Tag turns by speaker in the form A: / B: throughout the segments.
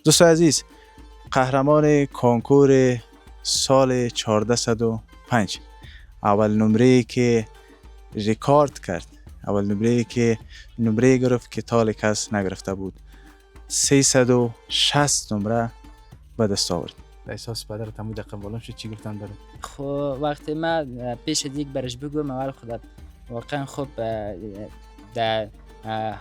A: دوستان عزیز، قهرمان کنکور سال 1405، اول نمره که ریکارد کرد، اول نمره که نمره گرفت که تال کس نگرفته بود، 360 نمره به دست آورد. احساس پدر تموی دقیقه بالام شد، چی گفتن برای؟
B: خب وقتی من پیش دیگ برش بگم اول خودت واقعا خوب در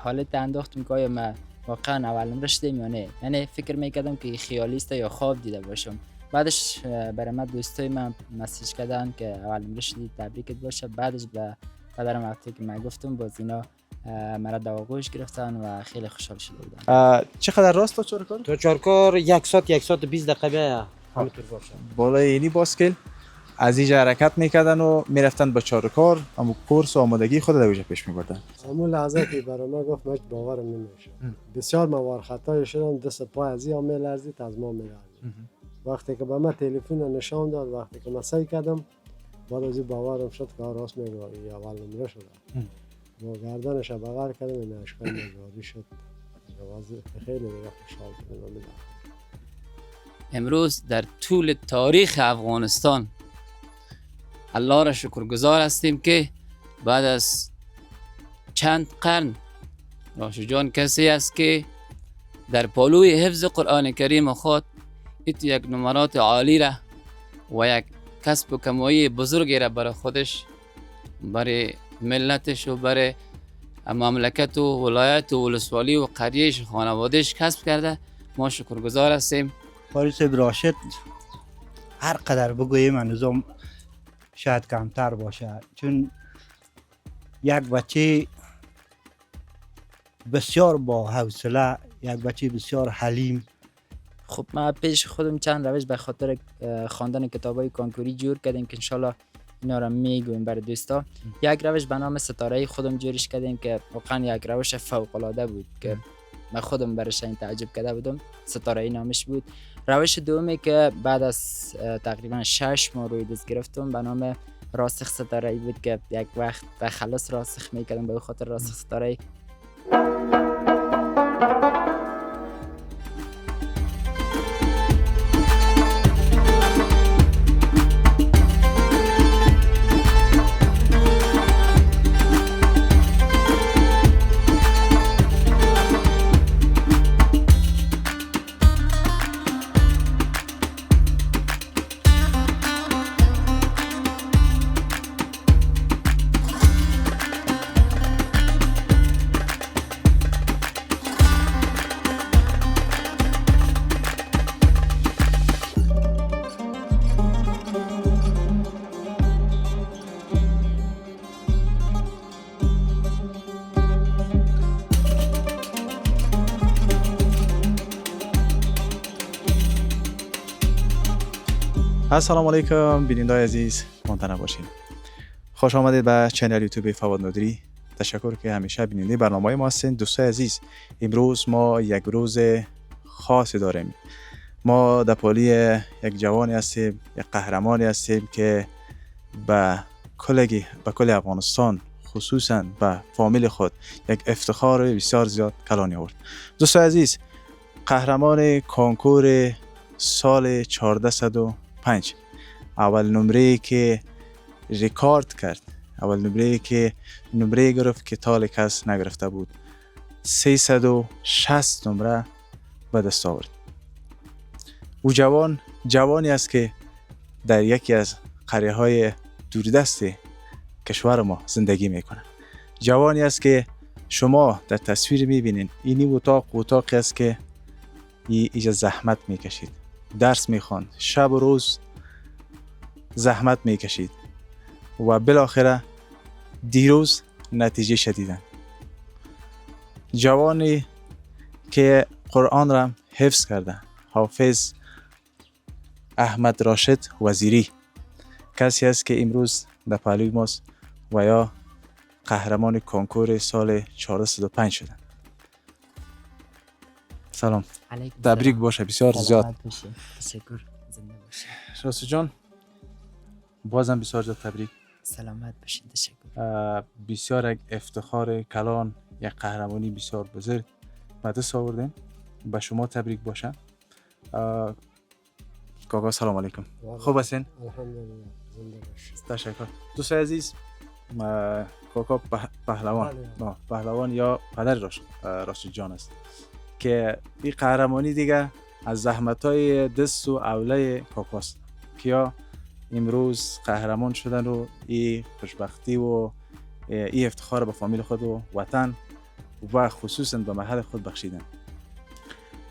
B: حالت انداختم که آیا من واقعا اول نمره شدم یا نه. یعنی فکر میکردم که خیالی است یا خواب دیده باشم. بعدش برای من دوستای من مسیج کردن که اول نمره شدی تبریکت باشه. بعدش به پدرم وقتی که من گفتم باز اینا مرا در آغوش گرفتن و خیلی خوشحال شده بودن.
A: چقدر راست تا چهارکار؟
C: تا چهارکار 120 دقیقه بیایه همینطور باشه.
A: بالای اینی باسکل از اینجا حرکت میکردن و میرفتن به چهارکار، اما کورس و آمادگی خود در اونجا پیش میبردن.
D: همون لحظه که برای ما گفت من باورم نمیشه. بسیار موار خطای شدم، دست پای از این میلرزید، از ما میلرزید. وقتی که به من تلفن نشان داد، وقتی که من سعی کردم، بعد از این باورم شد که راست میگه این اول نمره شده. با گردنش بغل کردم، این اشکال نجاری شد. خیلی دیگه خوشحال شدم.
E: امروز در طول تاریخ افغانستان الله را شکرگزار هستیم که بعد از چند قرن راشد جان کسی است که در پالوی حفظ قرآن کریم خود یک نمرات عالی را و یک کسب و کمایی بزرگی را برای خودش، برای ملتش و برای مملکت و ولایت و ولسوالی و قریهش و خانوادهش کسب کرده. ما شکرگزار هستیم.
F: فارس راشد هر قدر بگوییم نظام شاید کمتر باشه، چون یک بچه بسیار با حوصله، یک بچه بسیار حلیم.
B: خب ما پیش خودم چند روش به خاطر خواندن کتابای کنکوری جور کردیم که انشالله اینا رو میگویم برای دوستا. یک روش به نام ستاره خودم جورش کردیم که واقعا یک روش فوق العاده بود که من خودم برش این تعجب کرده بودم. ستاره نامش بود. روش دومی که بعد از تقریبا 6 ماه روی دست گرفتم به نام راسخ ستاره بود که یک وقت به خلاص راسخ میکردم به خاطر راسخ ستاره.
A: السلام علیکم بینندگان عزیز، منتنه باشین. خوش آمدید به چنل یوتیوب فواد نادری. تشکر که همیشه بیننده برنامه ما هستین. دوستان عزیز، امروز ما یک روز خاصی داریم. ما در پالی یک جوانی هستیم، یک قهرمانی هستیم که به کل افغانستان، خصوصا به فامیل خود، یک افتخار بسیار زیاد کلانی آورد. دوستان عزیز، قهرمان کنکور سال 1405، اول نمره که ریکارد کرد، اول نمره که نمره گرفت که تال کس نگرفته بود، 360 نمره به دست آورد. او جوانی است که در یکی از قریه های دوردست کشور ما زندگی میکنه. جوانی است که شما در تصویر میبینین. اینی اتاقی است که اینجا زحمت میکشید، درس میخواند، شب و روز زحمت میکشید و بالاخره دیروز نتیجه شدیدن. جوانی که قرآن را حفظ کرده، حافظ احمد راشد وزیری، کسی است که امروز در پهلوی ماست و یا قهرمان کنکور سال 1405 شدن. سلام، تبریک باشه بسیار زیاد.
B: تشکر. زنده باشین.
A: راسو جان، بازم بسیار زیاد تبریک.
B: سلامت باشین. تشکر.
A: بسیار یک افتخار کلان، یک قهرمانی بسیار بزرگ به دست آوردین. به شما تبریک باشه. کاکا سلام علیکم.
D: والا.
A: خوب هستین؟
D: الحمدلله زنده باشید.
A: تشکر. دوست عزیز، کاکا پهلوان،
D: بله.
A: پهلوان یا پدر راشد جان است که این قهرمانی دیگه از زحمت‌های دست و اوله کاکاست که امروز قهرمان شدن و این خوشبختی و این افتخار به فامیل خود و وطن و خصوصا به محل خود بخشیدن.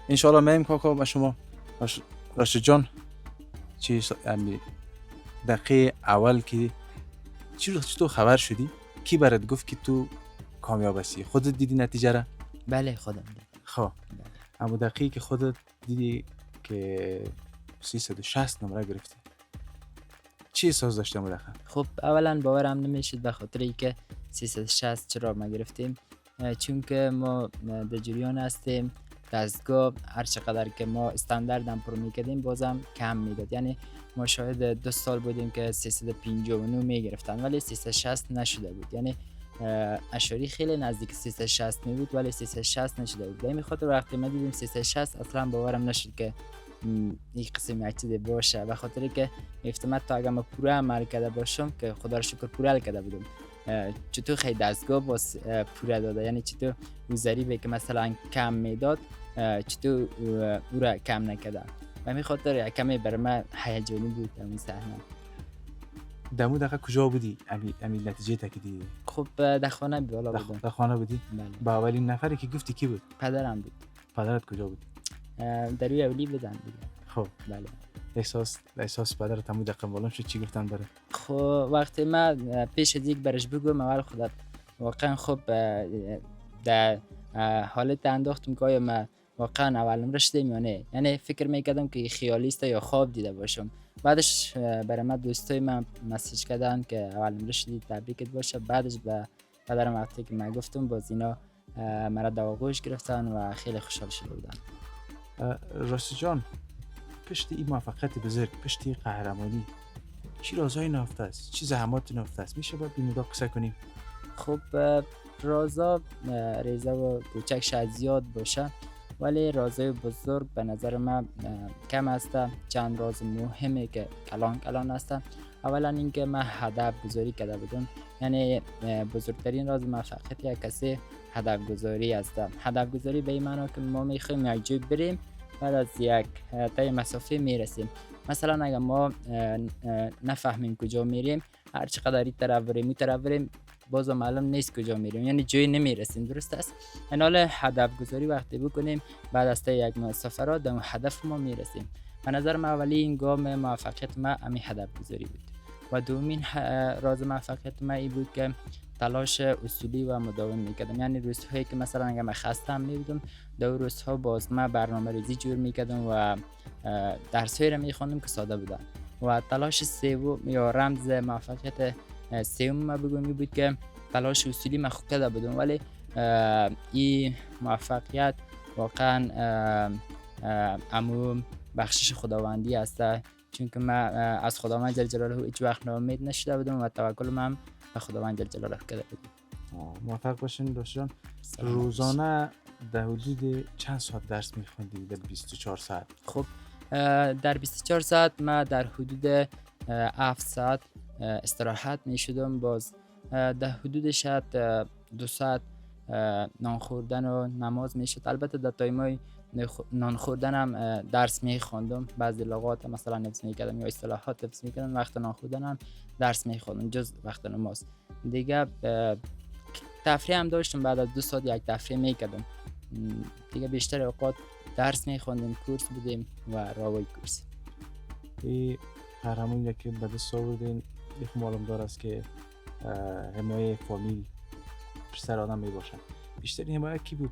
A: انشالله میم کاکا به شما راشد جان چی دقیقه اول که چطور خبر شدی؟ کی برات گفت که تو کامیاب هستی؟ خودت دیدی نتیجه را؟
B: بله خودم دیدم.
A: خب اما دقیقه که خودت دیدی که 360 نمره گرفتی چی احساس داشتی مدخل؟
B: خب اولا باورم نمیشد به خاطر اینکه 360 چرا ما گرفتیم، چون که ما در جریان هستیم دستگاه هر چقدر که ما استانداردم پر میکردیم بازم کم میداد، یعنی ما شاید 2 سال بودیم که 359 میگرفتن ولی 360 نشده بود، یعنی اشاری خیلی نزدیک 360 می بود ولی 360 نشده بود. به این خاطر وقتی ما دیدیم 360 اصلا باورم نشد که این قسم یک چیزی باشه، به خاطر که احتمال تا اگر ما پوره عمل کرده باشم که خدا رو شکر پوره کرده بودم، چطور خیلی دستگاه باز پوره داده، یعنی چطور او ضریبه که مثلا کم میداد چطور او را کم نکرده. و همین خاطر کمی برای من هیجانی بود اون صحنه.
A: دمو دقیقه کجا بودی؟ امی نتیجه تا که دیدی؟
B: خب در خانه بالا بودم.
A: در خانه بودی؟
B: بله.
A: با اولین نفری که گفتی کی بود؟
B: پدرم بود.
A: پدرت کجا بود؟
B: در روی اولی بودن دیگه.
A: خب
B: بله.
A: احساس پدرت همون دقیقه معلوم شد چی گفتن بره؟
B: خب وقتی من پیش دیگ برش بگم اول خودت واقعا خب در حالت انداختم که آیا من واقعا اولم رشدم یا نه، یعنی فکر میکردم که خیالیست یا خواب دیده باشم. بعدش برای من دوستای من مسیج کردن که اولم رشدی تبریکت باشه. بعدش به پدرم وقتی که من گفتم باز اینا مرا در آغوش گرفتن و خیلی خوشحال شده بودن.
A: راستی جان، پشت این موفقیت بزرگ، پشت این قهرمانی چی رازهای نهفته است؟ چی زحمات نهفته است؟ میشه با بینودا قصه کنیم؟
B: خب رازا ریزه و کوچک شاید زیاد باشه ولی رازای بزرگ به نظر من کم است. چند راز مهمه که کلان است. اولا اینکه من هدف گذاری کرده بودم، یعنی بزرگترین راز موفقیت یک کسی هدف گذاری است. هدف گذاری به این معنی که ما میخوایم یک جای بریم بعد از یک طی مسافه میرسیم. مثلا اگر ما نفهمیم کجا میریم، هر چقدر این طرف بریم باز معلوم نیست کجا میریم، یعنی جایی نمیرسیم. درست است؟ حالا هدف گذاری وقتی بکنیم بعد از طی یک مسافه را به هدف ما میرسیم. به نظر من اولین گام موفقیت ما همین هدف گذاری بود و دومین راز موفقیت ما این بود که تلاش اصولی و مداوم میکردم. یعنی روزهایی که مثلا اگر من خستم میبودم در روزها باز من برنامه ریزی جور میکردم و درسایی را میخواندم که ساده بودن. و تلاش سوم یا رمز موفقیت سوم ما بگم این بود که تلاش اصولی من خوب کرده بودم ولی این موفقیت واقعا امو بخشش خداوندی است، چون که من از خداوند جل جلاله هیچ وقت ناامید نشده بودم و توکل من به خداوند جل جلاله کرده بودم.
A: موفق باشین راشد جان. روزانه در حدود چند ساعت درس میخوندی در 24 ساعت؟
B: خب در 24 ساعت ما در حدود 7 ساعت استراحت میشدم، باز در حدود شاید 2 ساعت نان خوردن و نماز میشد. البته در تایمای نان خوردن هم درس میخوندم، بعضی لغات مثلا حفظ میکردم یا اصطلاحات حفظ میکردم. وقت نان خوردن هم درس میخوندم جز وقت نماز. دیگه تفریح هم داشتم، بعد از 2 ساعت یک تفریح میکردم. دیگه بیشتر اوقات درس میخوندیم، کورس بودیم و راوی کورس.
A: این قهرمانی که به دست آوردین یک معلوم دار است که حمایه فامیل پشتر آدم می باشد. بیشترین حمایت کی بود؟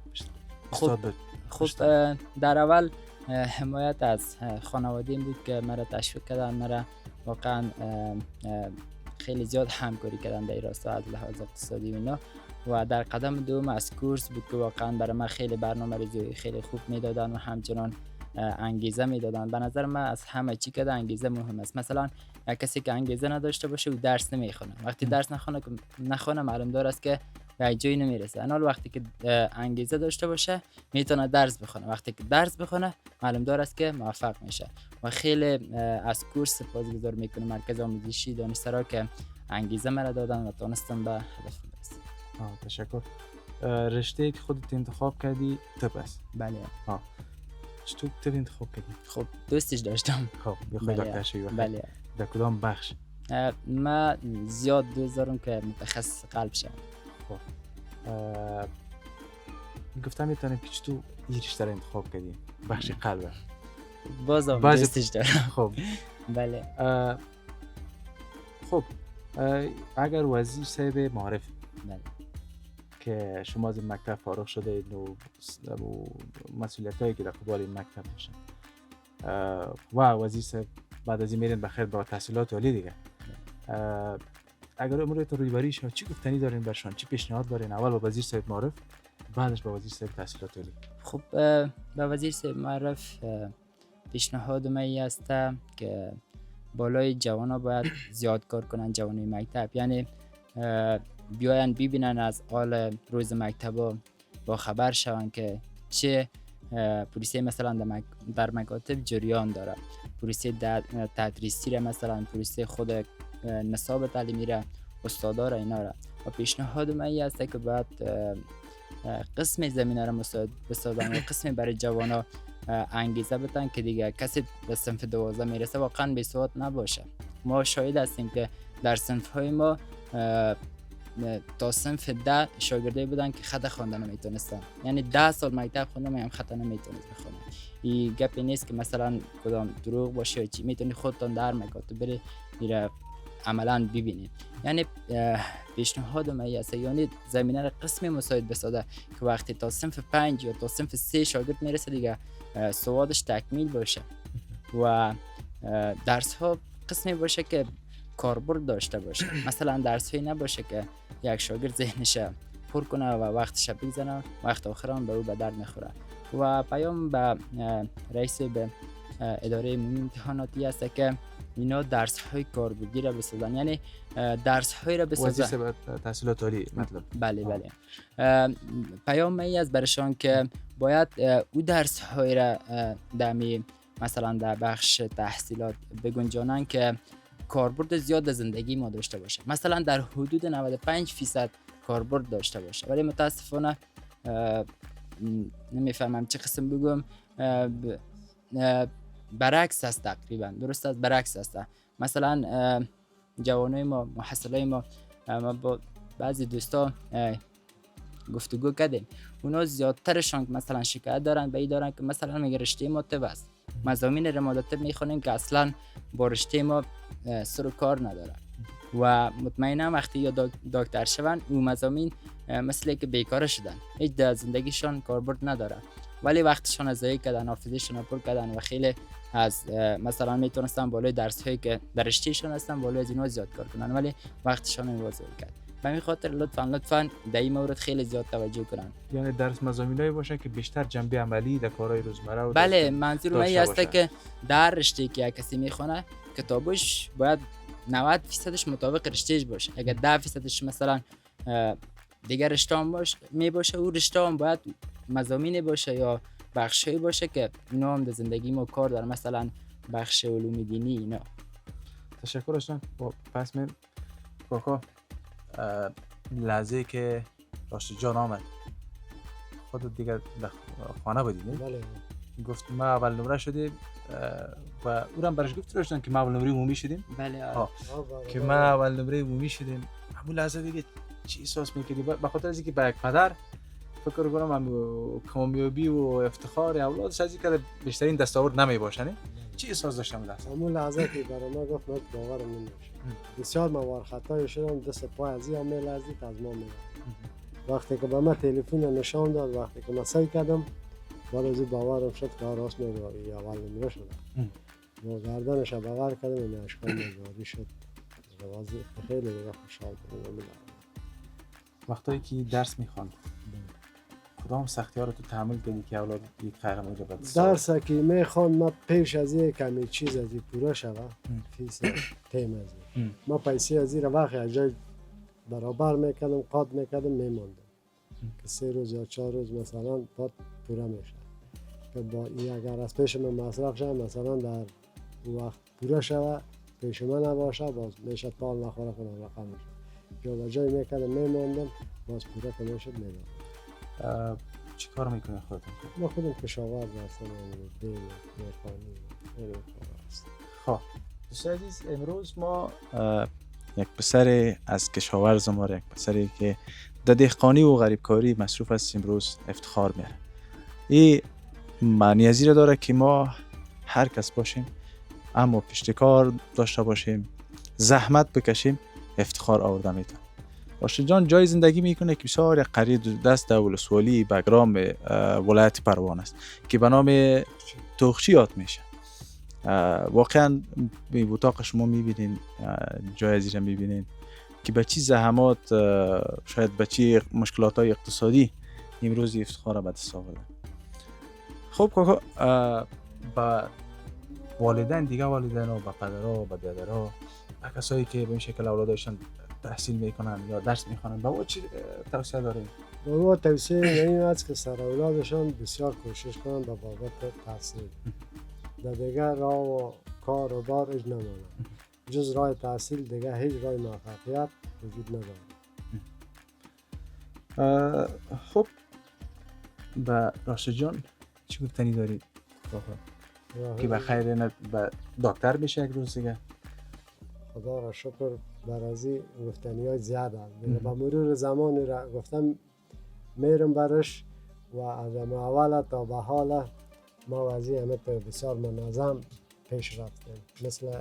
B: خب در اول حمایت از خانواده بود که مرا تشویق کردن، مرا واقعا خیلی زیاد همکاری کردن در این راستا از لحاظ اقتصادی و اینا. و در قدم دوم از کورس بود که واقعا برای من خیلی برنامه ریزی خیلی خوب میدادن و همچنان انگیزه میدادن. به نظر من از همه چی که انگیزه مهم است. مثلا کسی که انگیزه نداشته باشه او درس نمیخونه، وقتی درس نخونه معلوم دار است که به جایی نمیرسه. انال وقتی که انگیزه داشته باشه میتونه درس بخونه، وقتی که درس بخونه معلوم دار است که موفق میشه. و خیلی از کورس سپاسگزار میکنم مرکز آموزشی دانشسرا که انگیزه مرا دادن و تونستم به هدف برسم.
A: تشکر. رشته که خودت انتخاب کردی طب است.
B: بله.
A: چطور طب انتخاب کردی؟
B: خب دوستش داشتم.
A: خب بخوای
B: بله.
A: دکتر شوی.
B: بله.
A: در کدام بخش؟
B: ما زیاد دوست دارم که متخصص قلب شم.
A: خب گفتم میتونم که چطور این رشته رو انتخاب کردی؟ بخش قلب.
B: بازم دوستش دارم.
A: خب
B: بله.
A: خب اگر وزیر صاحب معارف
B: بله.
A: که شما از این مکتب فارغ شده اید و مسئولیت هایی که در قبال این مکتب باشن و وزیر صاحب بعد از این میرین بخیر با تحصیلات عالی دیگه، اگر امروز رویبری شما چی گفتنی دارین برشان؟ چی پیشنهاد دارین؟ اول با وزیر صاحب معارف بعدش با وزیر صاحب تحصیلات عالی.
B: خب با وزیر صاحب معارف پیشنهاد من است که بالای جوانا باید زیاد کار کنن، جوانای مکتب، یعنی بیاین ببینن از حال روز مکتبا با خبر شون که چه پروسه مثلا در مکاتب جریان داره، پروسه تدریسی را، مثلا پروسه خود نصاب تعلیمی را، استادا را، اینا را. و پیشنهاد من است که باید قسم زمینه را مساعد بسازن و قسم برای جوانا انگیزه بدن که دیگه کسی به صنف 12 میرسه واقعا بی‌سواد نباشه. ما شاهد هستیم که در صنف های ما تا صنف 10 شاگردای بودن که خط خواندن نمیتونستن، یعنی 10 سال مکتب خوندن هم خط نمیتونست بخونه. این گپی نیست که مثلا کدام دروغ باشه یا چی، میتونی خودتون در مکاتب بری میره عملا ببینید. یعنی پیشنهاد من است یعنی زمینه را قسم مساعد بسازه که وقتی تا صنف 5 یا تا صنف 3 شاگرد میرسه دیگه سوادش تکمیل باشه و درس ها قسمی باشه که کاربرد داشته باشه. مثلا درس هایی نباشه که یک شاگرد ذهنش پر کنه و وقتش بگذره، وقت آخر هم به او به درد نخوره. و پیام به رئیس به اداره عمومی امتحاناتی است که اینا درس های کاربردی را بسازن، یعنی درس های را بسازن.
A: وزیر تحصیلات عالی مطلب.
B: بله بله. پیام ای از برشان که باید او درس های را دمی مثلا در بخش تحصیلات بگنجانن که کاربرد زیاد زندگی ما داشته باشه، مثلا در حدود 95% کاربرد داشته باشه. ولی متاسفانه نمیفهمم چه قسم بگم، برعکس است، تقریبا درست است، برعکس است. مثلا جوانای ما، محصلای ما با بعضی دوستا گفتگو کردیم، اونا زیادترشان مثلا شکایت دارن به این دارن که مثلا میگه رشته ما طب است، مضامین رمادات میخونیم که اصلا با رشته ما سر و کار نداره و مطمئنا وقتی یا دکتر شون اون مضامین مثل که بیکاره شدن، هیچ در زندگیشان کاربرد نداره. ولی وقتشان از ضایع کردن، حافظه‌شان پر کردن و خیلی از مثلا میتونستن بالای درس هایی که در رشتهشون هستن بالای از اینا زیاد کار کنن، ولی وقتشان رو ضایع کرد. به همین خاطر لطفاً در این مورد خیلی زیاد توجه کنن.
A: یعنی درس مضامینایی باشه که بیشتر جنبه عملی در کارهای روزمره و
B: بله، منظور من این است که در رشته که کسی میخونه کتابش باید 90% مطابق رشتهش باشه. اگر 10% مثلا دیگر رشته هم باشه او رشته هم باید مضامین باشه یا بخشی باشه که اینا هم در زندگی ما کار داره، مثلا بخش علوم دینی اینا.
A: تشکر هستم. پس من کاکا لحظه که راشد جان آمد خودت دیگر در خانه بودی نه؟
D: بله.
A: گفت ما اول نمره شدیم و او هم برش گفت راشدن که ما اول نمره عمومی شدیم.
B: بله
A: که ما اول نمره عمومی شدیم. همون لحظه دیگه چی احساس میکردی؟ به خاطر از اینکه با یک پدر فکر کنم هم کامیابی و افتخار اولادش از اینکه بیشترین دستاورد نمیباشه نه؟ چی احساس داشتم لحظه؟
D: همون لحظه که برای ما گفت من باورم نمیشه. بسیار موارد خطای شدم، دست پای از این میلرزید، از ما میلرزید. وقتی که به من تلفن نشان داد، وقتی که من سعی کردم بعد از این باورم شد که راست میگه اول نمره شدم. و گردنش بغل کردم این اشکال مجاری شد. روازی خیلی دیگه خوشحال بودم.
A: وقتایی که درس میخواند کدام سختی‌ها رو تو تحمل کردی که اولاد یک قهرمان رو بعد
D: درس که میخوان ما پیش از این کمی چیز از این پورا شوه فیس تیم از این ما پیسی از این وقت از جای برابر میکردم قاد میکردم میماندم که 3 روز یا 4 روز مثلا بعد پوره میشه که با این اگر از پیش من مصرف شد مثلا در اون وقت پوره شود پیش من نباشه باز میشه پال نخوره کنم رقم میشه جا به جای میکردم میماندم باز پوره که میشد میماندم.
A: چی کار میکنه خودتون؟
D: ما خودم کشاورز هستم بیل میخوانی خیلی کار هست.
A: خب دوستان عزیز امروز ما یک پسر از کشاورز ما یک پسری که در دهقانی و غریبکاری مصروف است امروز افتخار میاره. این معنی از این داره که ما هر کس باشیم اما پشتکار داشته باشیم زحمت بکشیم افتخار آورده میتون. راشد جان جای زندگی میکنه که بسیار قریب دست در ولسوالی بگرام ولایت پروان است که به نام توخچی یاد میشه. واقعا به اتاق شما میبینین جای از این میبینین که به چی زحمات شاید به چی مشکلات های اقتصادی امروز افتخار به دست آورده. خب کاکا با والدین دیگه والدین و با پدرها و با دادرها و کسایی که به این شکل اولادشان تحصیل میکنن یا درس میخوانن با او چی توصیه دارین؟
D: با او توصیه این است که سر اولادشان بسیار کوشش کنن به بابت تحصیل در دیگر راه و کار و بار اج نمانه جز راه تحصیل دیگه هیچ راه موفقیت وجود نداره.
A: خب با راشد جان چی گفتنی داری؟ که بخیر نه به دکتر بشه یک روز دیگه؟
D: خدا را شکر بر از این گفتنی های زیاد هست. با مرور زمان را گفتم میرم برش و از اول تا به حال ما وضعی همه بسیار منظم پیش رفتیم مثل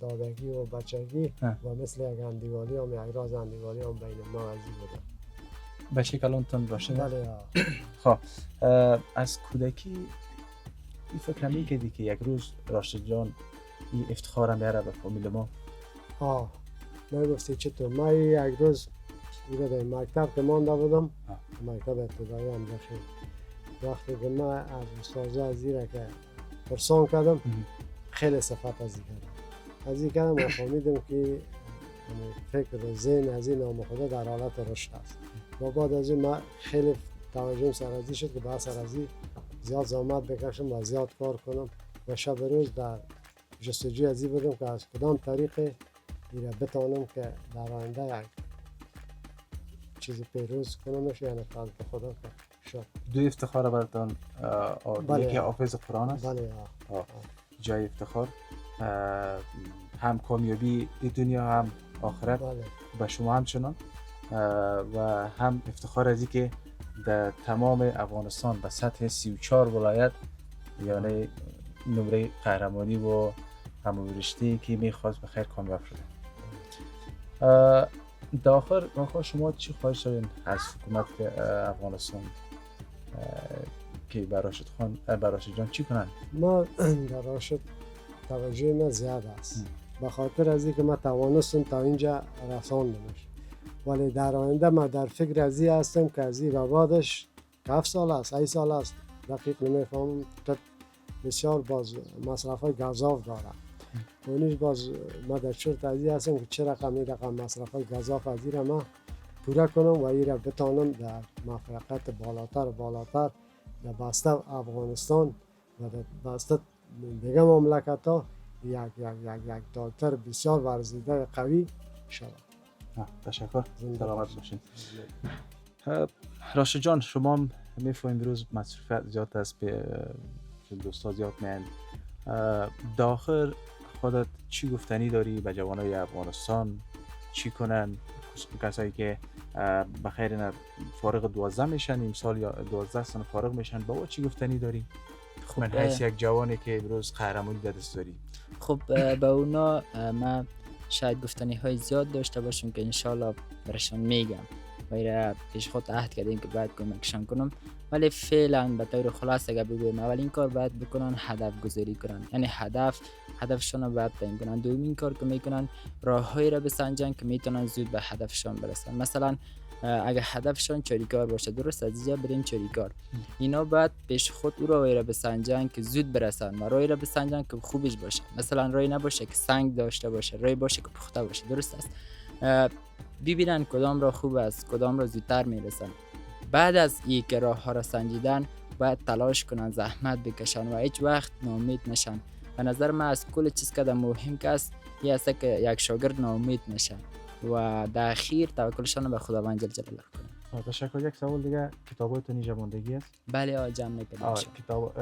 D: دادگی و بچگی و مثل یک اندیوالی هم یک راز اندیوالی هم بین ما وضعی بوده.
A: به شکل اونتون باشه؟
D: بله.
A: خب از کودکی این فکر میکردی که یک روز راشد جان این افتخارم بیاره به فامیل ما؟
D: من گفتی چطور؟ ما یک روز در مکتب که مانده بودم مکتب ابتدایی هم داشتیم وقتی که من از استاد عزیزی که پرسان کردم خیلی صفت از این کردم و فهمیدم که فکر و ذهن از این نام خدا در حالت رشد است و بعد از این من خیلی توجهم سرازی شد که باید سرازی زیاد زحمت بکشم و زیاد کار کنم و شب روز در جستجوی از این بودم که از کدام طریق ایره بتانم که در آینده یک چیزی پیروز کنمش یعنی فقط به خدا که شد.
A: دو افتخار براتون یکی حافظ قرآن است.
D: بله.
A: جای افتخار هم کامیابی دنیا هم آخرت.
D: بله.
A: به شما همچنان و هم افتخار از که در تمام افغانستان به سطح 34 ولایت یعنی نمره قهرمانی و همورشتی که میخواست به خیر کامیاب شده. در آخر شما چی خواهش دارین از حکومت افغانستان که براشد جان چی کنن؟
D: ما در راشد توجه ما زیاد است به خاطر از اینکه ما توانستم تا اینجا رساندمش ولی در آینده ما در فکر از این هستم که از این و بعدش 7 سال است 8 سال است دقیق نمیفهمم بسیار باز مصرف های گزاف داره اونیش باز ما در شرط از این هستم که چه رقم مصرف های گزاف از این ما پوره کنم و این را بتانم در موفقیت بالاتر در بسته افغانستان و در بسته دیگه مملکت ها یک دکتر بسیار ورزیده قوی شود.
A: تشکر. سلامت باشین. راشد جان شما میفهمید امروز مصروفیت زیاد است به دوستا زیاد میان داخل خودت چی گفتنی داری به جوانای افغانستان چی کنن کسایی که بخیر فارغ 12 میشن امسال یا 12 سال فارغ میشن با او چی گفتنی داری؟ خب من حیث یک جوانی که امروز قهرمانی در دست داری.
B: خب به اونا ما شاید گفتنی های زیاد داشته باشیم که انشالله برشان میگم و ایره پیش خود عهد کردیم که باید کمکشان کنم ولی فعلا به طور خلاص اگر بگویم اولین کار باید بکنن هدف گذاری کنن یعنی هدفشان رو باید تعیین کنن. دومین کار که میکنن راههایی را بسنجن که میتونن زود به هدفشان برسن. مثلا اگر هدفشان چاریکار باشه درست از اینجا بریم چاریکار اینا باید پیش خود او راهی را بسنجن که زود برسن و راهی را بسنجن که خوبش باشه. مثلا راهی نباشه که سنگ داشته باشه راهی باشه که پخته باشه درست است. ببینن کدام را خوب است، کدام را زودتر میرسن. بعد از این که راه ها را سنجیدن باید تلاش کنن، زحمت بکشن و هیچ وقت ناامید نشن. به نظر من از کل چیز که مهم که است این است که یک شاگرد ناامید نشه و در اخیر توکلشان به خداوند جل جلاله کنه.
A: تشکر. یک سوال دیگه، کتابات نیجا ماندگی است؟
B: بله جمع میکنم.
A: کتاب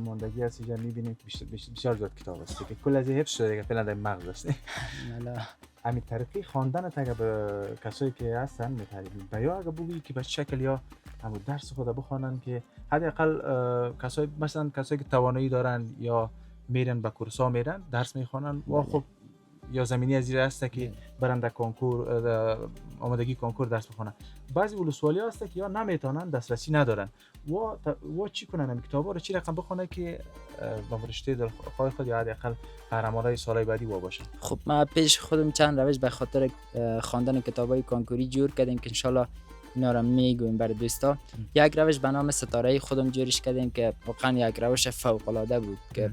A: ماندگی است، اینجا میبینیم بسیار زیاد کتاب است که کل از این حفظ شده که فعلا در مغز است. همین طریقی خواندن تا به کسایی که هستن میتریم به یا اگه بگویی که به شکل یا همون درس خود بخوانن که حداقل کسایی مثلا کسایی که توانایی دارن یا میرن به کورس‌ها میرن درس میخوانن و خب یا زمینی از این هست که برن در کنکور آمادگی کنکور درس بخونن. بعضی ولسوالی هست که یا نمیتونن دسترسی ندارن و چی کنن؟ این کتابا رو چی رقم بخونه که با رشته دلخواه خود یا حداقل قهرمانای سالهای بعدی وا باشن؟
B: خب ما پیش خودم چند روش به خاطر خواندن کتابای کنکوری جور کردیم که انشالله اینا رو میگویم برای دوستا. یک روش به نام ستاره خودم جورش کردیم که واقعا یک روش فوق العاده بود که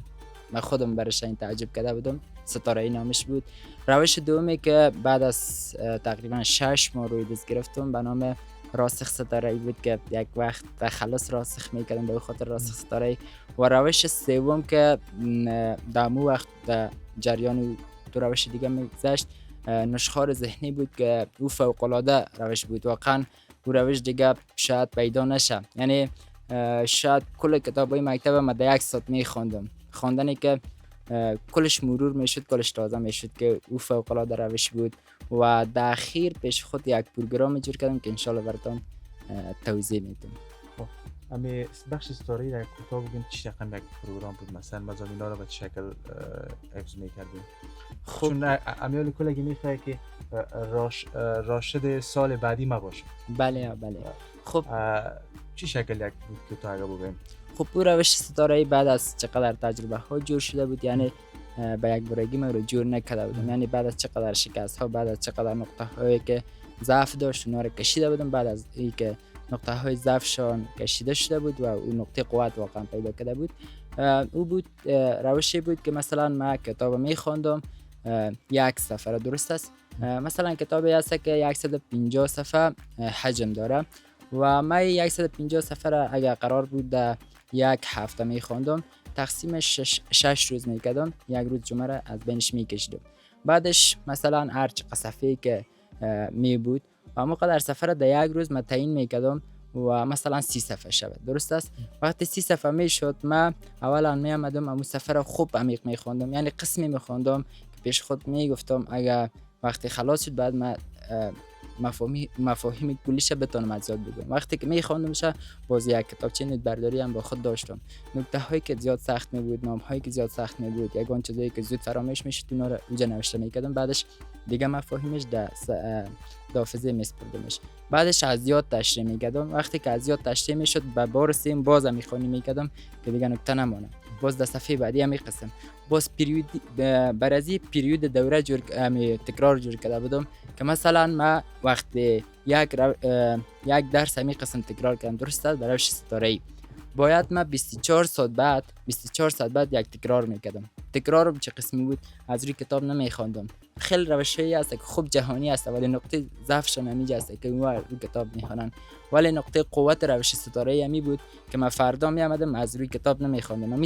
B: من خودم برش این تعجب کرده بودم. ستاره نامش بود. روش دومی که بعد از تقریبا 6 ماه روی دست گرفتم به نام راسخ ستاره بود که یک وقت تخلص راسخ میکردم به خاطر راسخ ستاره. و روش سوم که در مو وقت در جریان دو روش دیگه میگذشت نشخوار ذهنی بود که او فوق العاده روش بود. واقعا او روش دیگه شاید پیدا نشه، یعنی شاید کل کتابای مکتب ما در 1 ساعت میخوندم. خواندنی که کلش مرور میشد، کلش تازه میشد که او فوق العاده روش بود. و در اخیر پیش خود یک پروگرام جور کردم که انشالله براتون توضیح میدم.
A: امی بخش ستاره در کوتاه بگین چی رقم یک پروگرام بود؟ مثلا مضامین‌ها رو به چه شکل حفظ می‌کردیم؟
B: خب
A: چون امیال کلگی میخواه که راشد سال بعدی ما باشه.
B: بله. خب
A: چی شکل یک بود که تو اگه بگیم؟
B: خب او روش ستاره بعد از چقدر تجربه ها جور شده بود، یعنی به یک بارگی من رو جور نکرده بودم. یعنی بعد از چقدر شکست ها، بعد از چقدر نقطه هایی که ضعف داشت اونا رو کشیده بودم. بعد از این که نقطه های ضعفشان کشیده شده بود و اون نقطه قوت واقعا پیدا کرده بود، او بود روشی بود که مثلا من کتاب میخواندم 1 صفحه، درست است؟ مثلا کتابی هست که 150 صفحه حجم داره و من 150 صفحه را اگر قرار بود در 1 هفته میخواندم تقسیم 6 روز میکردم، 1 روز جمعه را از بینش میکشیدم. بعدش مثلا هر چقدر صفحه که می بود و موقع در سفر در 1 روز من تعیین میکردم و مثلا 30 صفحه شود، درست است؟ وقتی 30 صفحه میشد من اولا میامدم اون سفر خوب عمیق میخواندم، یعنی قسمی میخواندم که پیش خود میگفتم اگر وقتی خلاص شد بعد من مفاهیم کلیش بتونم از یاد بگیرم. وقتی که میخواندمش باز یک کتابچه نوت برداری هم با خود داشتم، نکته هایی که زیاد سخت می بود، نام هایی که زیاد سخت می بود، یگان چیزایی که زود فراموش میشد اونا رو اونجا نوشته میکردم. بعدش دیگه مفاهیمش در حافظه میسپردمش. بعدش از یاد تشریح میکردم. وقتی که از یاد تشریح میشد به بار سیم باز میخوانی میکردم که دیگه نکته نمونه. باز در صفحه بعدی هم میقسم. باز پریود برازی پریود دوره تکرار جور کرده بودم که مثلا ما وقتی یک درس همی قسم تکرار کردم، درست است؟ برای ستاره‌ای باید ما 24 ساعت بعد یک تکرار میکردم. تکرارم چه قسمی بود؟ از روی کتاب نمیخواندم. خیلی روشی هست که خوب جهانی است ولی نقطه ضعفشون همیجا است که اونها روی کتاب میخوانن، ولی نقطه قوت روش ستاره همی بود که من فردا میامدم از روی کتاب نمیخواندم. من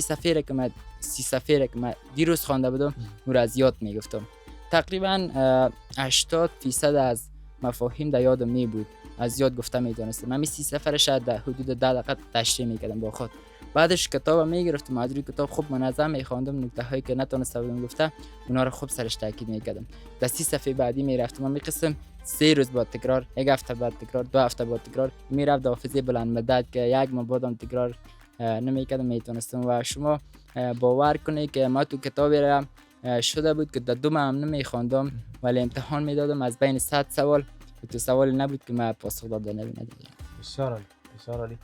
B: 30 صفحه که من دیروز خوانده بودم اون رو از یاد میگفتم. تقریبا 80% از مفاهیم در یادم می بود، از یاد گفته میدونستم. من 30 صفحه شاید در حدود 10 دقیقه تشریح میکردم با خود. بعدش کتاب میگرفتم از روی کتاب خوب منظم میخواندم، نکته هایی که نتونسته بودم گفته اونا رو خوب سرش تاکید میکردم. در 30 صفحه بعدی میرفتم من میقسم 3 روز بعد تکرار، 1 هفته بعد تکرار، 2 هفته بعد تکرار، میرفت حافظه بلند مدت که 1 ماه بعدم تکرار نمیکردم میتونستم. و شما باور کنید که ما تو کتابی را شده بود که در 2 ماه هم نمیخواندم ولی امتحان میدادم از بین 100 سوال تو سوالی نبود که من پاسخ داده نبینم.
A: بسیار عالی.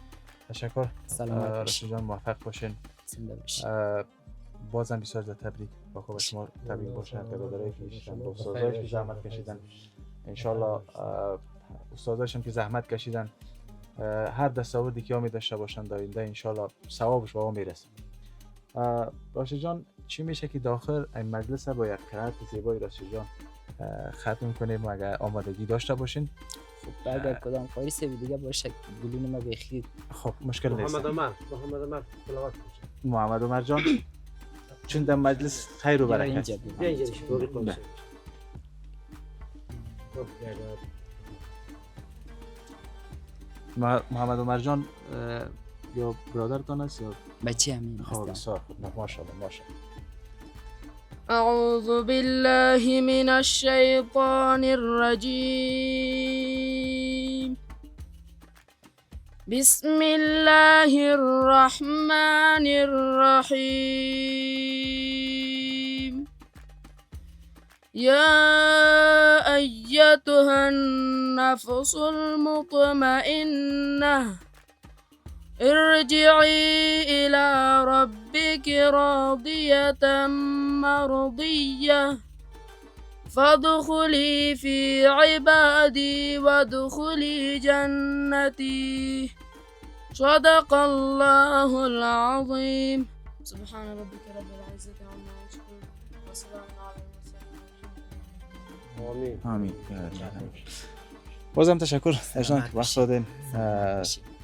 A: تشکر.
B: سلامت
A: رشید جان، موفق باشین.
B: زنده باشین.
A: بازم بسیار تبریک. با خوب شما تبریک باشه به دادرایی که کشیدن، به استادایش که زحمت کشیدن. انشالله استادایشم که زحمت کشیدن هر دستاوردی که می داشته باشن در آینده انشالله ثوابش به ما میرسه. رشید جان، چی میشه که داخل این مجلس با یک قرائت زیبای رشید جان ختم کنیم و اگر آمادگی داشته باشین.
B: خب اگر کدام قاری سوی دیگه باشه گلون ما بخیر.
A: خب مشکل نیست.
C: محمد عمر تلاوت کنه.
A: محمد عمر جان چون در مجلس خیر و برکت.
B: اینجا
C: بیا اینجا شروع کن.
A: بله. محمد عمر جان یا برادرتان است یا
B: بچه همین
A: خب
B: هستم.
A: بسیار خوب. ماشاءالله ماشاءالله.
G: أعوذ بالله من الشيطان الرجيم بسم الله الرحمن الرحيم يا أيتها النفس المطمئنة ارجعي إلى ربك راضية مرضية فادخلي في عبادي وادخلي جنتي صدق الله العظيم سبحان ربك رب العزة عما يصفون وسلام على المرسلين
C: آمین.
A: آمین. بازم تشکر اجان که وقت دادین.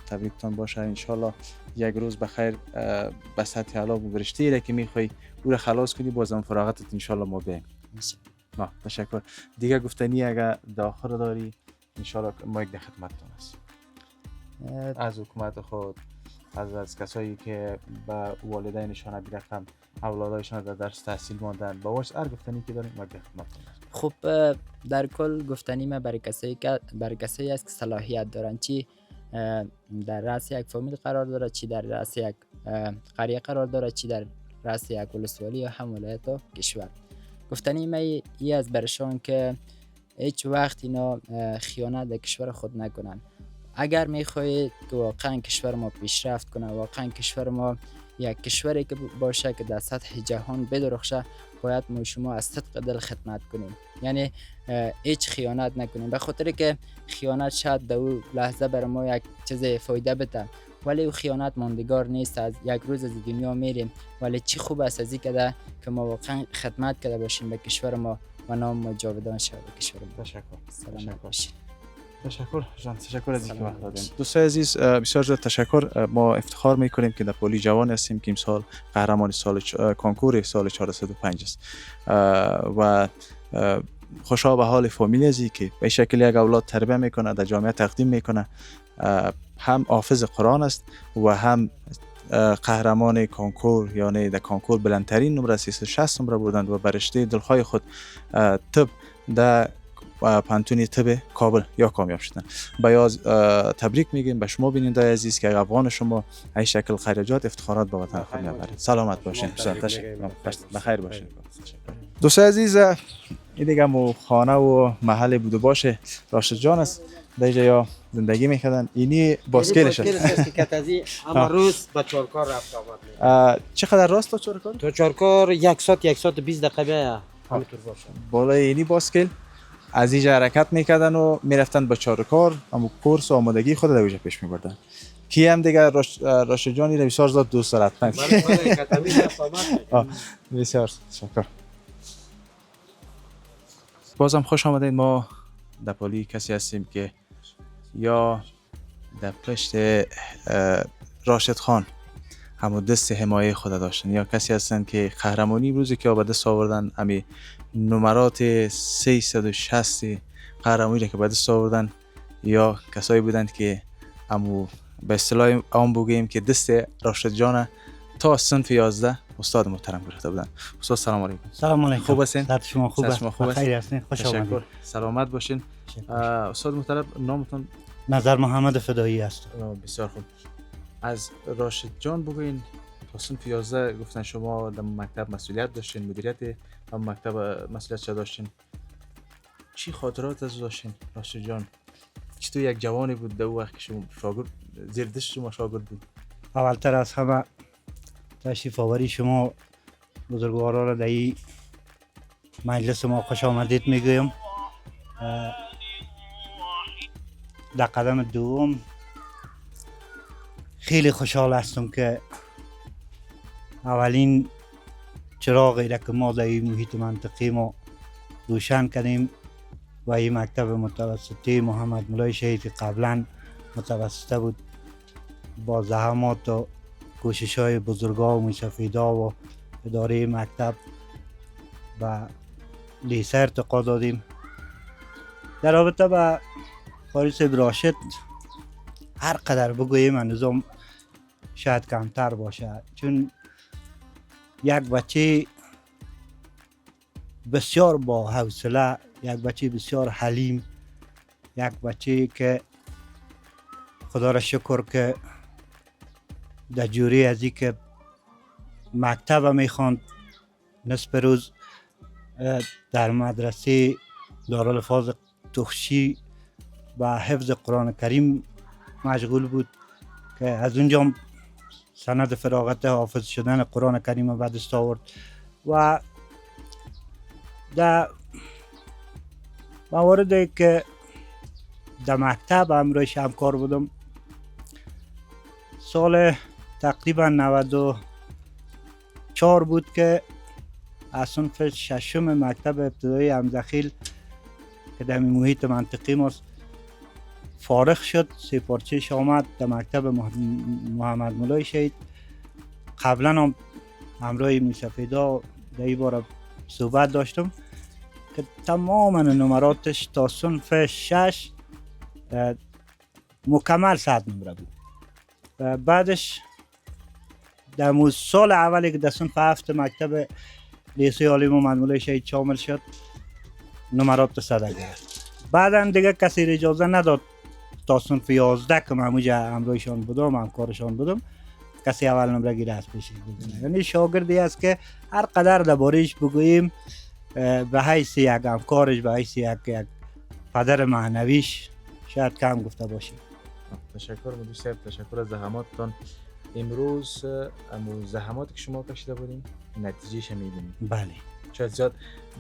A: تبریکتان باشه انشالله یک روز بخیر به سطح اعلی و برشته که میخوای او را خلاص کنی بازم فراغتت انشالله ما بیایم. تشکر. دیگه گفتنی اگر داخل داری انشالله ما یک در خدمتتون است. از حکومت خود از کسایی که با والدینشان رقم اولادایشان در درس تحصیل ماندن با واش هر گفتنی که داریم ما در خدمتتون است.
B: خب در کل گفتنی ما برای کسایی است که صلاحیت دارن، چی در رأس یک فامیل قرار داره، چی در رأس یک قریه قرار داره، چی در رأس یک ولسوالی یا هم ولایت و کشور. گفتنی ما ای از برشان که هیچ وقت اینا خیانت در کشور خود نکنن. اگر میخواهید که واقعا کشور ما پیشرفت کنه، واقعا کشور ما یک کشوری که باشه که در سطح جهان بدرخشه، باید ما شما از صدق دل خدمت کنیم، یعنی هیچ خیانت نکنیم. به خاطر که خیانت شاید در اون لحظه برای ما یک چیز فایده بده، ولی او خیانت ماندگار نیست. از یک روز از دنیا میریم، ولی چی خوب است از این که ما واقعا خدمت کرده باشیم به کشور ما و نام ما جاودان شود به کشور ما.
A: تشکر.
B: سلامت باشید.
A: تشکر جان، تشکر از اینکه وقت دادین. دوستان عزیز بسیار زیاد تشکر. ما افتخار میکنیم که در پلی جوان هستیم که امسال قهرمان کنکور سال 405 است و خوشا به حال فامیل ازی که به شکل یک اولاد تربیت میکنه، در جامعه تقدیم میکنه. هم حافظ قرآن است و هم قهرمان کنکور، یعنی در کنکور بلندترین نمره 360 نمره بردند و برشته دلخواه خود طب در پانتونی طب کابل یا کامیاب شدن. بیاز تبریک میگیم به شما بیننده عزیز که افغان شما این شکل خراجات افتخارات به وطن خود میبرید. سلامت باشین. بخیر باشین. دوستان عزیز این دیگه مو خانه و محل بود و باشه راشد جان است. در اینجا یا زندگی میکردن. اینی باسکلش است
C: که کتازی اما روز با چارکار رفت آمد.
A: چقدر راست تا چارکار؟
C: تو چارکار 1 ساعت 20 دقیقه همینطور باشه.
A: بالای اینی باسکل از اینجا حرکت میکردن و میرفتن به چارکار، اما کورس و آمادگی خود در اونجا پیش میبردن. کی هم دیگه راشد جانی رو بسیار زیاد دوست دارد. بسیار شکر. بازم خوش آمدید. ما در پلی کسی هستیم که یا در پشت راشد خان همو دست حمایه خود داشتن، یا کسی هستن که قهرمانی روزی که به دست آوردن امی نمرات 360 قهرمانی که به دست آوردن، یا کسایی بودند که همو به اصطلاح آن بگیم که دست راشد جان تا صنف 11 استاد محترم گرفته بودن. استاد سلام علیکم.
F: سلام علیکم.
A: خوب هستین؟
F: صحت شما خوب است؟
A: خیر
F: هستین؟ خوش آمدید.
A: سلامت باشین. استاد محترم نامتون؟
F: نظر محمد فدایی است.
A: بسیار خوب. از راشد جان بگوین تا صنف 11 گفتن شما در مکتب مسئولیت داشتین، مدیریت و مکتب مسئولیت چه داشتین؟ چی خاطرات از داشتین راشد جان؟ چطور یک جوانی بود در وقت که شما شاگرد زیر دست شما شاگرد بود؟
F: اولتر از همه تشریف آوری شما بزرگوارا را در این مجلس ما خوش آمدید میگویم. در قدم دوم خیلی خوشحال هستم که اولین چراغی را که ما در این محیط منطقی ما روشن کردیم و این مکتب متوسطه محمد مولای شهید که قبلا متوسطه بود با زحمات و کوشش های بزرگا و موسفیدا و اداره مکتب و لیسه ارتقا دادیم. در رابطه با فارس راشد هر قدر بگوییم هنوزم شاید کمتر باشه، چون یک بچه بسیار با حوصله، یک بچه بسیار حلیم، یک بچه که خدا را شکر که در جوری از این که مکتب میخواند نصف روز در مدرسه دارالفاظ تخشی و حفظ قرآن کریم مشغول بود که از اونجا سند فراغت حافظ شدن قرآن کریم به دست آورد و در مواردی که در مکتب همراهش همکار بودم، سال تقریبا 94 بود که از صنف ششم مکتب ابتدایی همزخیل که در محیط منطقی ماست فارغ شد. سه آمد در مکتب محمد مولای شهید. قبلا هم همراه موسفیدا در این باره صحبت داشتم که تمام نمراتش تا صنف 6 مکمل 100 نمره بود. بعدش در سال اولی که در صنف 7 مکتب لیسه عالی محمد مولای شهید شامل شد نمرات 100 گرفت. بعدا دیگه کسی اجازه نداد تا صنف 11 که من همونجا همراهشان بودم، همکارشان بودم، کسی اول نمره گیره از پیشش بزنه. یعنی شاگردی است که هر قدر درباره‌اش بگوییم به حیث یک همکارش، به حیث یک پدر معنویش شاید کم گفته باشیم.
A: تشکر مدیر صاحب، تشکر از زحماتتان. امروز امو زحماتی که شما کشیده بودین نتیجهش می‌بینیم.
F: بله.
A: شاید زیاد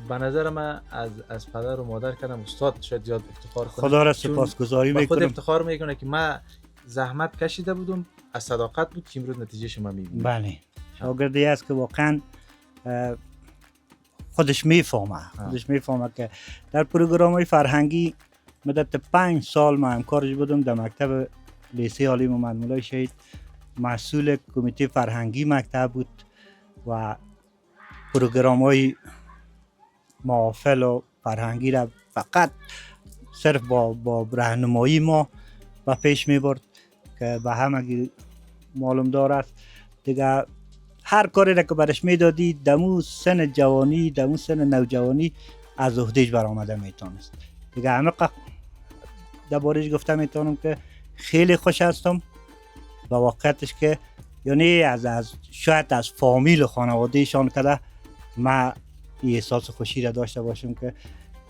A: به نظر من از پدر و مادر کردم استاد شاید زیاد افتخار کنم.
F: خدا را سپاسگزاری
A: میکنم. خود
F: میکنم.
A: افتخار میکنه که من زحمت کشیده بودم، از صداقت بود که امروز نتیجهش ما می‌بینیم.
F: بله. شاگردی است که واقعا خودش میفهمه که در پروگرام‌های فرهنگی مدت 5 سال ما همکارش بودم در مکتب لیسه عالی محمد مولای شهید، مسئول کمیته فرهنگی مکتب بود و پروگرام‌های محافل و فرهنگی را فقط صرف با راهنمایی ما و پیش می‌برد که به همگی معلوم دارد. دیگه هر کاری را که برش میدادی دمو سن جوانی، دمو سن نوجوانی از عهدهش برآمده میتونست. دیگه همه درباره‌اش گفته میتونم که خیلی خوش هستم و واقعیتش که یعنی از شاید از فامیل و خانوادهشان کده من این احساس خوشی را داشته باشم که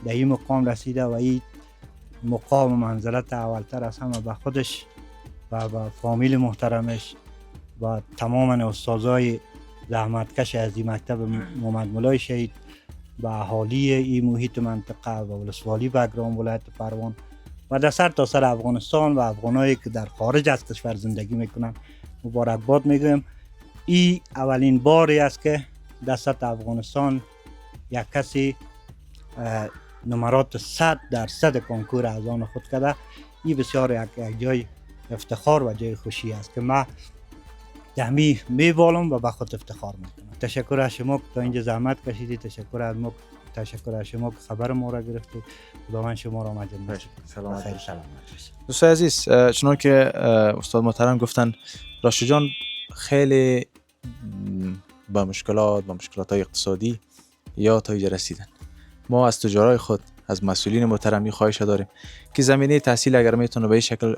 F: در این مقام رسیده و این مقام منزلت اولتر از همه به خودش و به فامیل محترمش و تمام استادای زحمتکش از این مکتب محمد مولای شهید و اهالی این محیط منطقه و ولسوالی بگرام ولایت پروان و در سر تا سر افغانستان و افغانایی که در خارج از کشور زندگی میکنن مبارکباد میگویم. این اولین باری است که در سطح افغانستان یک کسی نمرات 100% کنکور از آن خود کرده. این بسیار یک جای افتخار و جای خوشی است که من دمی میبالم و به خود افتخار میکنم. تشکر از شما که تا اینجا زحمت کشیدید، تشکر از شما که خبر ما را گرفتید. خداوند شما را مجد باشد.
A: سلامت
F: خیر
A: باشید.
F: سلامت.
A: دوستان عزیز، چنان که استاد محترم گفتن، راشد جان خیلی با مشکلات های اقتصادی یا تا اینجا رسیدن. ما از تجارای خود، از مسئولین محترمی خواهش داریم که زمینه تحصیل اگر میتونه به این شکل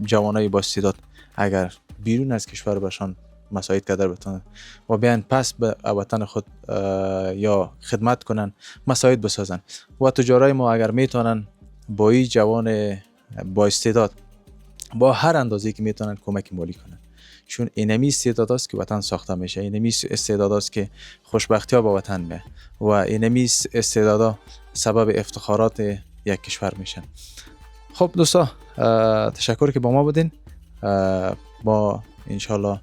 A: جوانای با استعداد اگر بیرون از کشور باشن مساعد قدر بتونن و بیان پس به وطن خود یا خدمت کنن، مساعد بسازن و تجارای ما اگر میتونن با این جوان با استعداد با هر اندازه‌ای که میتونن کمک مالی کنن، چون اینمی استعداد است که وطن ساخته میشه، اینمی استعداد است که خوشبختی ها با وطن میه و اینمی استعداد سبب افتخارات یک کشور میشن. خب دوستا، تشکر که با ما بودین. با انشالله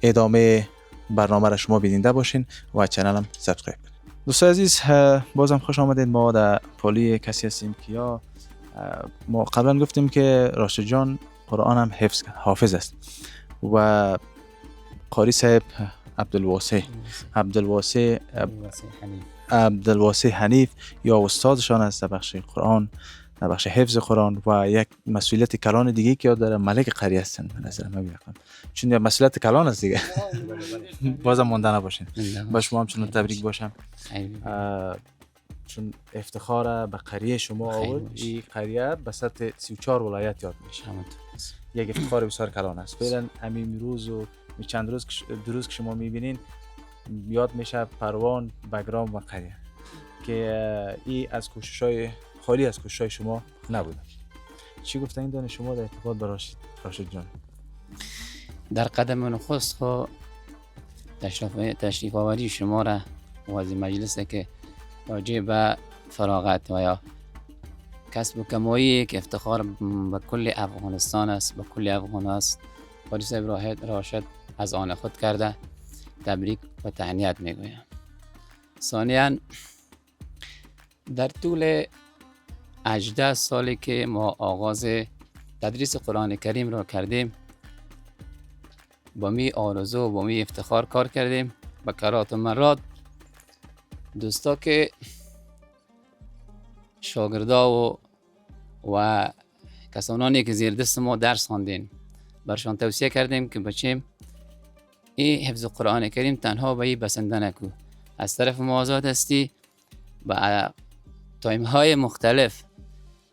A: ادامه برنامه را شما بیننده باشین و چنل هم سابسکرایب کنین. دوستان عزیز بازم خوش آمدید. ما در پالی کسی هستیم که یا ما قبلا گفتیم که راشد جان قرآن هم حافظ است و قاری صاحب عبدالواسع حنیف یا استادشان است در بخش قرآن، در بخش حفظ قرآن و یک مسئولیت کلان دیگه که یاد داره ملک قری هستن به نظر من میاد، چون یک مسئولیت کلان است دیگه. بازم مونده نباشین. با شما هم چون تبریک باشم چون افتخار به قریه شما آورد. این قریه به سطح 34 ولایت یاد میشه. یک افتخار بسیار کلان است. فعلا همین روز و چند روز که شما میبینین یاد میشه پروان، بگرام و قریه که این از کوشش‌های خالی از کوشش‌های شما نبوده. چی گفتن این دانش شما در ارتباط با راشد جان؟
E: در قدم نخست خو تشریف آوری شما را و از مجلس که راجع به فراغت و یا کسب و کمایی که افتخار به کل افغانستان است، به کل افغان است، قاری صاحب راشد از آن خود کرده تبریک و تهنیت میگویم. ثانیاً در طول 18 سالی که ما آغاز تدریس قرآن کریم را کردیم با می آرزو و با می افتخار کار کردیم. به کرات و مرات دوستا که شاگردا و کسانانی که زیر دست ما درس خواندین برشان توصیه کردیم که بچیم این حفظ قرآن کریم تنها به این بسنده نکو، از طرف ما آزاد هستی به تایم های مختلف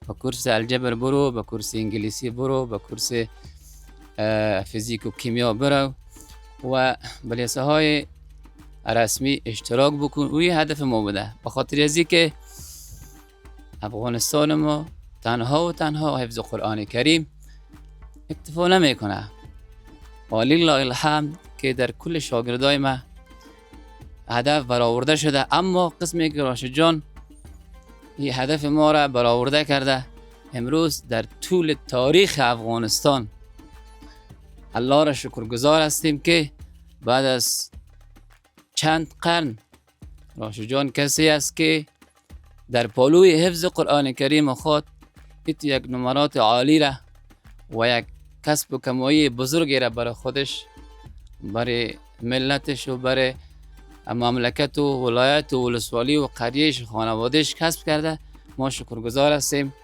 E: به کورس الجبر برو، به کورس انگلیسی برو، به کورس فیزیک و کیمیا برو و به لیسه های رسمی اشتراک بکن. و این هدف ما بوده، به خاطر ازی که افغانستان ما تنها و تنها حفظ قرآن کریم اکتفا نمیکنه. ولله الحمد که در کل شاگردای ما هدف برآورده شده، اما قسمی که راشد جان این هدف ما را برآورده کرده. امروز در طول تاریخ افغانستان الله را شکرگزار هستیم که بعد از چند قرن راشد جان کسی است که در پالوی حفظ قرآن کریم خود یک نمرات عالی را و یک کسب و کمایی بزرگی را برای خودش، برای ملتش و برای مملکت و ولایت و ولسوالی و قریهش خانوادهش کسب کرده. ما شکرگزار هستیم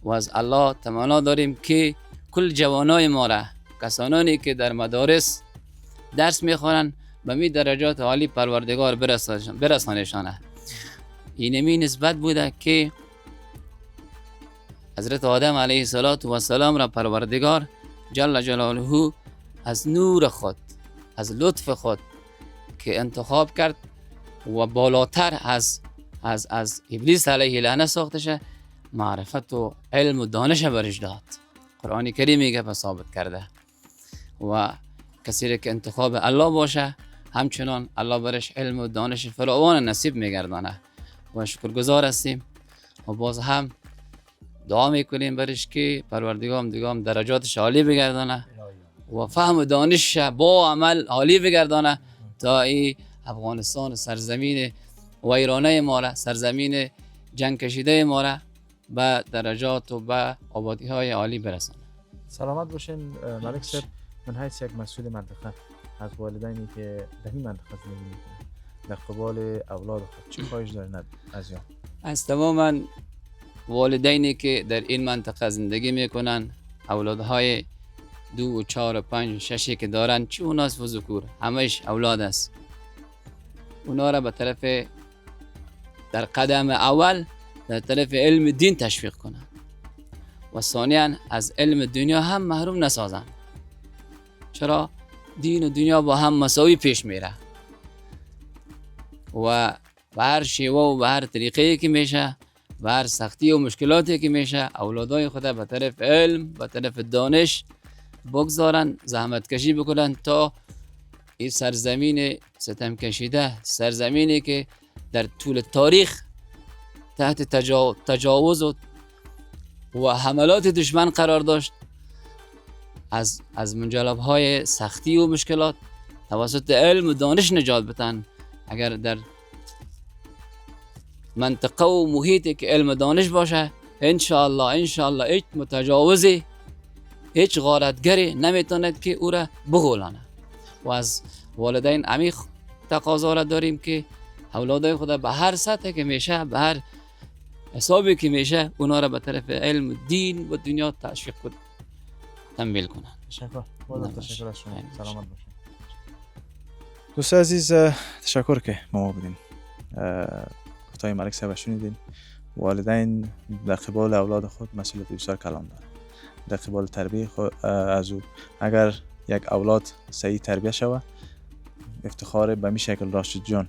E: و از الله تمنا داریم که کل جوانای ما را، کسانی که در مدارس درس میخوانند، به می درجات عالی پروردگار برسانشانه. اینمی نسبت بوده که حضرت آدم علیه السلام را پروردگار جل جلاله از نور خود، از لطف خود که انتخاب کرد و بالاتر از ابلیس علیه لعنت ساختشه، معرفت و علم و دانش برش داد. قرآن کریم میگه پس ثابت کرده و کسی که انتخاب الله باشه همچنان الله برش علم و دانش فراوان نصیب میگردانه و شکرگزار هستیم و باز هم دعا میکنیم برش که پروردگار دیگه درجاتش عالی بگردانه و فهم و دانش با عمل عالی بگردانه تا این افغانستان سرزمین ویرانه ما را، سرزمین جنگ کشیده ما را به درجات و به آبادی های عالی برسانه.
A: سلامت باشین ملک صاحب. من حیث یک مسئول منطقه از والدینی که در این منطقه زندگی میکنن در قبال اولاد خود چی خواهش دارین از یا؟
E: از تماما والدینی که در این منطقه زندگی میکنن، اولادهای 2 و 4 و 5 و 6 که دارن، چه اوناس و ذکور، همش اولاد است. اونا را به طرف در قدم اول در طرف علم دین تشویق کنن و ثانیاً از علم دنیا هم محروم نسازن. چرا؟ دین و دنیا با هم مساوی پیش میره و به هر شیوه و به هر طریقه که میشه، به هر سختی و مشکلاتی که میشه، اولادای خود به طرف علم، به طرف دانش بگذارن، زحمت کشی بکنن تا این سرزمین ستم کشیده، سرزمینی که در طول تاریخ تحت تجاوز و حملات دشمن قرار داشت، از منجلب‌های سختی و مشکلات توسط علم و دانش نجات بتن. اگر در منطقه و محیطی که علم دانش باشه، انشاءالله هیچ متجاوزی، هیچ غارتگری نمیتوند که او را بغولانه. و از والدین عمیق تقاضا را داریم که اولادای خود به هر سطحی که میشه، به هر حسابی که میشه، اونا را به طرف علم، دین و دنیا تشویق کنند، تنبیل کنند.
A: تشکر. تشکر از شما.
E: خیلی
A: سلامت باشین. دوست عزیز، تشکر که ما بودین. گفتای ملک صاحب شنیدین. والدین در قبال اولاد خود مسئولیت بسیار کلان دارند. در قبال تربیت از او، اگر یک اولاد صحیح تربیت شود، افتخار به می شکل راشد جان،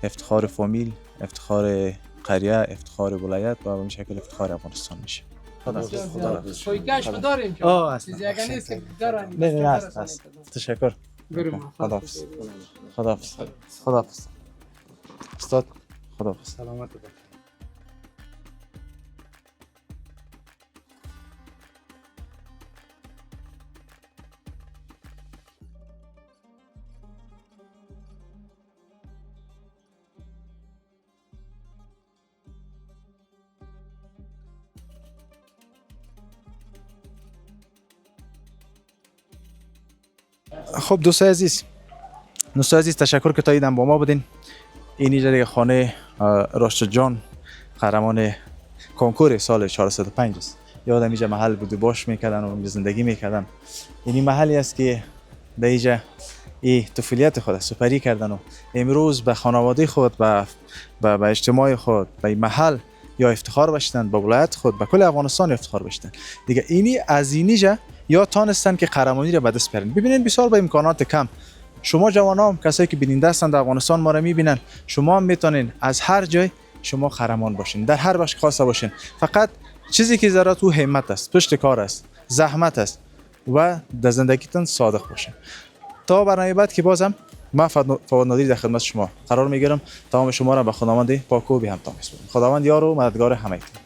A: افتخار فامیل، افتخار قریه، افتخار ولایت و به می شکل افتخار افغانستان میشه.
H: شویکش داریم که چیزی اگر نیست که دارن.
A: نه هست. تشکر. خداحافظ. خداحافظ. استاد خداحافظ.
F: سلامت باشید.
A: خب دوستای عزیز تشکر که تاییدم با ما بودین. اینجا دیگه خانه راشد جان، قهرمان کنکور سال 405 است. یادم اینجا محل بود، باش میکردن و اینجا زندگی میکردن. این محلی است که در اینجا ای طفولیت خود سپری کردن و امروز به خانواده خود، به اجتماع خود، به محل یا افتخار باشتن، به ولایت خود، به کل افغانستان افتخار باشتن. دیگه اینی از اینجا یا تانستن که قهرمانی را به دست بیارن. ببینید بسیار با امکانات کم، شما جوانان، کسایی که بیننده هستند در افغانستان ما را میبینن، شما هم میتونین از هر جای شما قهرمان باشین، در هر بخش خاصه باشین. فقط چیزی که ضرورت تو همت است، پشت کار است، زحمت است و در زندگیتون صادق باشین. تا برنامه بعد که بازم من فواد نادری در خدمت شما قرار میگیرم. تمام شما را به خداوند پاک و بی همتا میسپارم. خداوند یار و مددگار همگی.